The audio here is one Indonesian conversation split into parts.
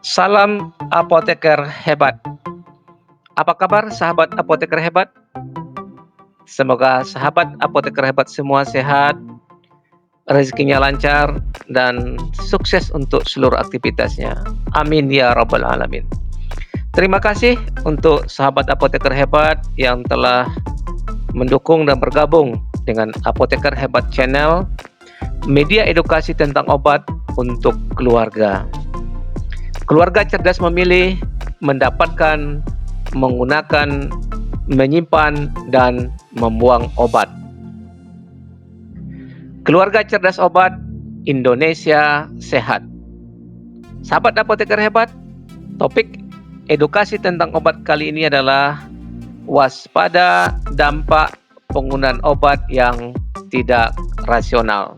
Salam apoteker hebat. Apa kabar sahabat apoteker hebat? Semoga sahabat apoteker hebat semua sehat, rezekinya lancar, dan sukses untuk seluruh aktivitasnya. Amin ya rabbal alamin. Terima kasih untuk sahabat apoteker hebat yang telah mendukung dan bergabung dengan Apoteker Hebat Channel, media edukasi tentang obat untuk keluarga. Keluarga cerdas memilih, mendapatkan, menggunakan, menyimpan, dan membuang obat. Keluarga cerdas obat, Indonesia sehat. Sahabat apoteker hebat, topik edukasi tentang obat kali ini adalah waspada dampak penggunaan obat yang tidak rasional.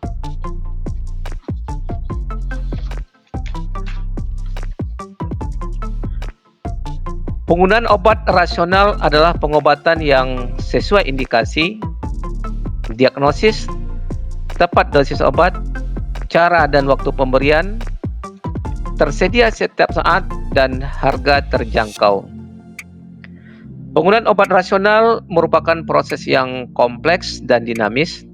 Penggunaan obat rasional adalah pengobatan yang sesuai indikasi, diagnosis, tepat dosis obat, cara dan waktu pemberian, tersedia setiap saat, dan harga terjangkau. Penggunaan obat rasional merupakan proses yang kompleks dan dinamis,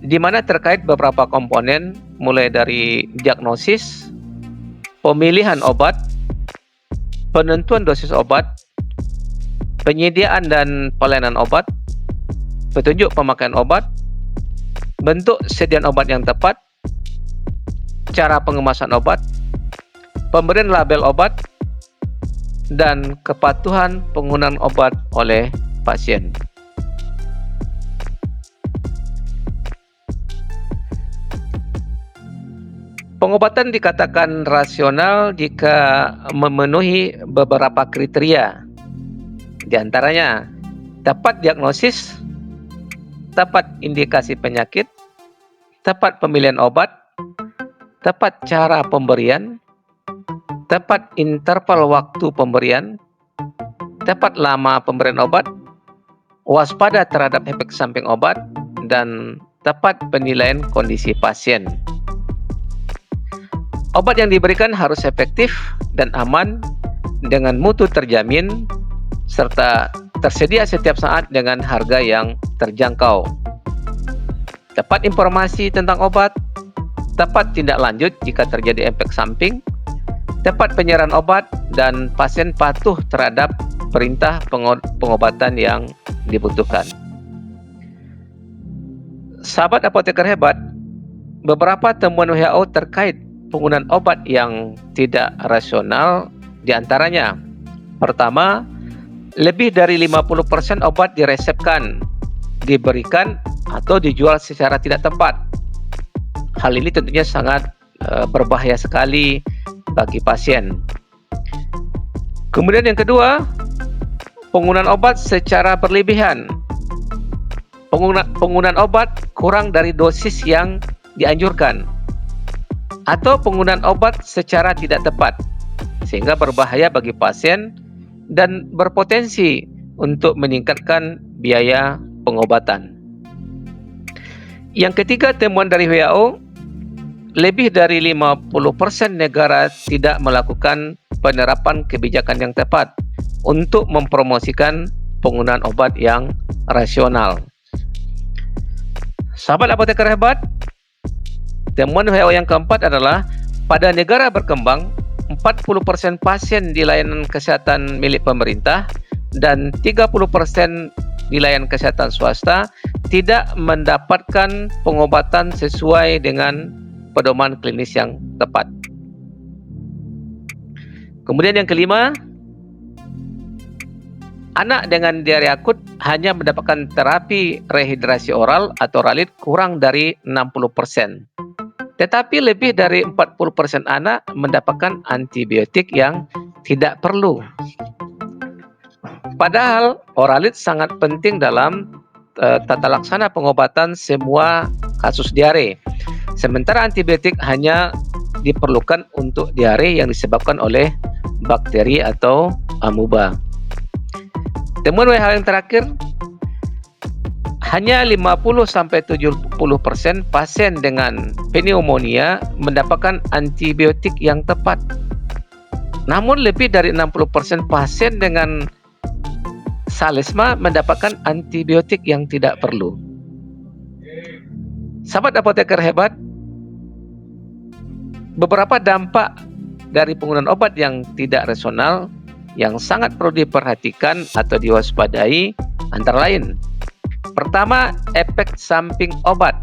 di mana terkait beberapa komponen, mulai dari diagnosis, pemilihan obat, penentuan dosis obat, penyediaan dan pelayanan obat, petunjuk pemakaian obat, bentuk sediaan obat yang tepat, cara pengemasan obat, pemberian label obat, dan kepatuhan penggunaan obat oleh pasien. Pengobatan dikatakan rasional jika memenuhi beberapa kriteria. Di antaranya, tepat diagnosis, tepat indikasi penyakit, tepat pemilihan obat, tepat cara pemberian, tepat interval waktu pemberian, tepat lama pemberian obat, waspada terhadap efek samping obat, dan tepat penilaian kondisi pasien. Obat yang diberikan harus efektif dan aman, dengan mutu terjamin, serta tersedia setiap saat dengan harga yang terjangkau. Tepat informasi tentang obat, tepat tindak lanjut jika terjadi efek samping, tepat penyerahan obat, dan pasien patuh terhadap perintah pengobatan yang dibutuhkan. Sahabat apoteker hebat, beberapa temuan WHO terkait penggunaan obat yang tidak rasional diantaranya: pertama, lebih dari 50% obat diresepkan, diberikan, atau dijual secara tidak tepat. Hal ini tentunya sangat berbahaya sekali bagi pasien. Kemudian yang kedua, penggunaan obat secara berlebihan. Penggunaan obat kurang dari dosis yang dianjurkan, atau penggunaan obat secara tidak tepat, sehingga berbahaya bagi pasien dan berpotensi untuk meningkatkan biaya pengobatan. Yang ketiga, temuan dari WHO, lebih dari 50% negara tidak melakukan penerapan kebijakan yang tepat untuk mempromosikan penggunaan obat yang rasional. Sahabat apoteker hebat, temuan WHO yang keempat adalah pada negara berkembang, 40% pasien di layanan kesehatan milik pemerintah dan 30% di layanan kesehatan swasta tidak mendapatkan pengobatan sesuai dengan pedoman klinis yang tepat. Kemudian yang kelima, anak dengan diare akut hanya mendapatkan terapi rehidrasi oral atau ralit kurang dari 60%. Tetapi lebih dari 40% anak mendapatkan antibiotik yang tidak perlu. Padahal oralit sangat penting dalam tata laksana pengobatan semua kasus diare. Sementara antibiotik hanya diperlukan untuk diare yang disebabkan oleh bakteri atau amuba. Temuan WHO yang terakhir, hanya 50-70% pasien dengan pneumonia mendapatkan antibiotik yang tepat. Namun lebih dari 60% pasien dengan salesma mendapatkan antibiotik yang tidak perlu. Sahabat apoteker hebat, beberapa dampak dari penggunaan obat yang tidak rasional yang sangat perlu diperhatikan atau diwaspadai antara lain. Pertama, efek samping obat.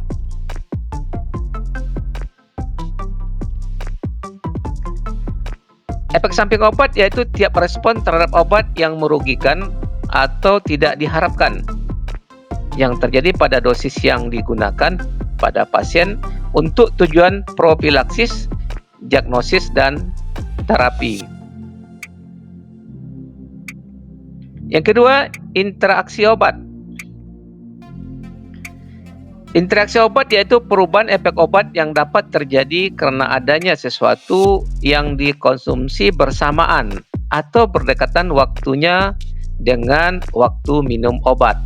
Efek samping obat yaitu tiap respon terhadap obat yang merugikan atau tidak diharapkan yang terjadi pada dosis yang digunakan pada pasien untuk tujuan profilaksis, diagnosis, dan terapi. Yang kedua, interaksi obat. Interaksi obat yaitu perubahan efek obat yang dapat terjadi karena adanya sesuatu yang dikonsumsi bersamaan atau berdekatan waktunya dengan waktu minum obat.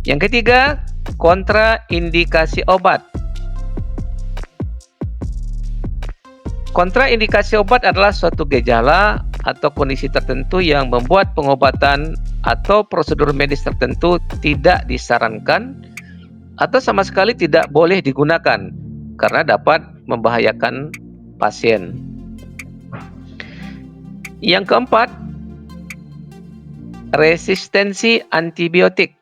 Yang ketiga, kontraindikasi obat. Kontraindikasi obat adalah suatu gejala atau kondisi tertentu yang membuat pengobatan atau prosedur medis tertentu tidak disarankan atau sama sekali tidak boleh digunakan karena dapat membahayakan pasien. Yang keempat, resistensi antibiotik.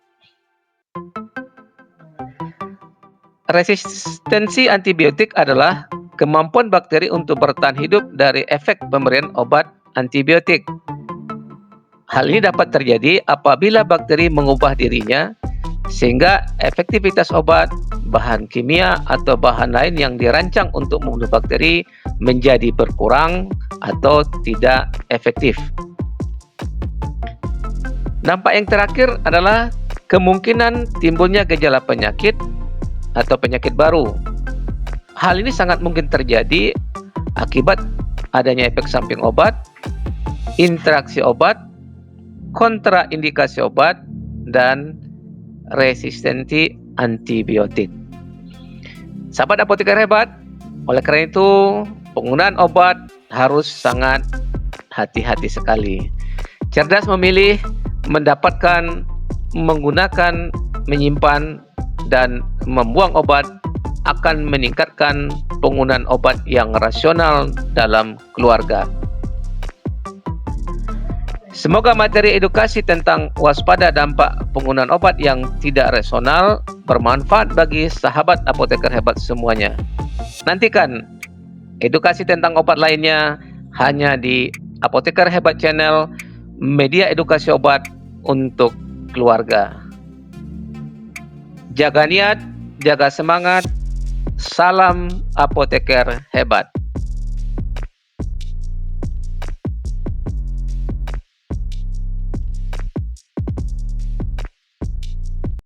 Resistensi antibiotik adalah kemampuan bakteri untuk bertahan hidup dari efek pemberian obat antibiotik. Hal ini dapat terjadi apabila bakteri mengubah dirinya sehingga efektivitas obat, bahan kimia, atau bahan lain yang dirancang untuk membunuh bakteri menjadi berkurang atau tidak efektif. Dampak yang terakhir adalah kemungkinan timbulnya gejala penyakit atau penyakit baru. Hal ini sangat mungkin terjadi akibat adanya efek samping obat, interaksi obat, kontraindikasi obat, dan resistensi antibiotik. Sahabat apoteker hebat, oleh karena itu penggunaan obat harus sangat hati-hati sekali. Cerdas memilih, mendapatkan, menggunakan, menyimpan, dan membuang obat akan meningkatkan penggunaan obat yang rasional dalam keluarga. Semoga materi edukasi tentang waspada dampak penggunaan obat yang tidak rasional bermanfaat bagi sahabat apoteker hebat semuanya. Nantikan edukasi tentang obat lainnya hanya di Apoteker Hebat Channel, media edukasi obat untuk keluarga. Jaga niat, jaga semangat, salam apoteker hebat.